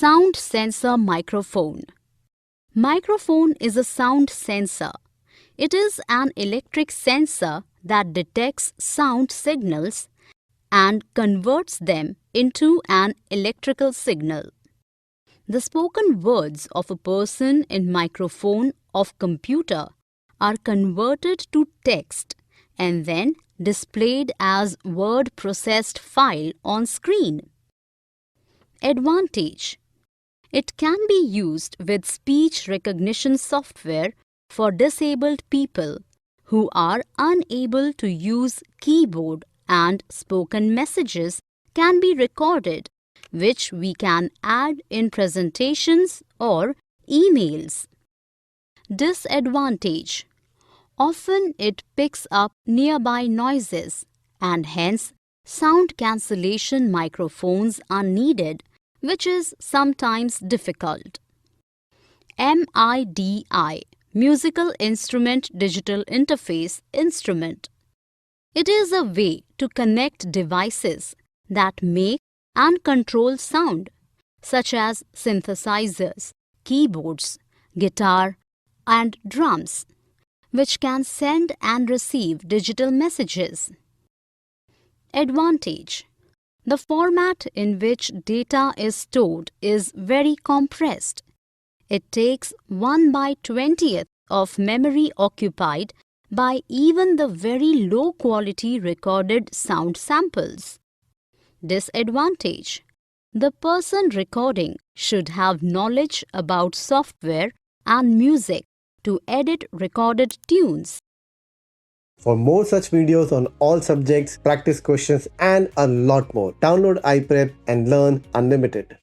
Sound sensor microphone. Microphone is a sound sensor. It is an electric sensor that detects sound signals and converts them into an electrical signal. The spoken words of a person in microphone of computer are converted to text and then displayed as word processed file on screen. Advantage: it can be used with speech recognition software for disabled people who are unable to use keyboard, and spoken messages can be recorded, which we can add in presentations or emails. Disadvantage: often it picks up nearby noises and hence sound cancellation microphones are needed, which is sometimes difficult. MIDI, Musical Instrument Digital Interface Instrument. It is a way to connect devices that make and control sound, such as synthesizers, keyboards, guitar, and drums, which can send and receive digital messages. Advantage: the format in which data is stored is very compressed. It takes 1/20th of memory occupied by even the very low-quality recorded sound samples. Disadvantage: the person recording should have knowledge about software and music to edit recorded tunes. For more such videos on all subjects, practice questions and a lot more, download iPrep and learn unlimited.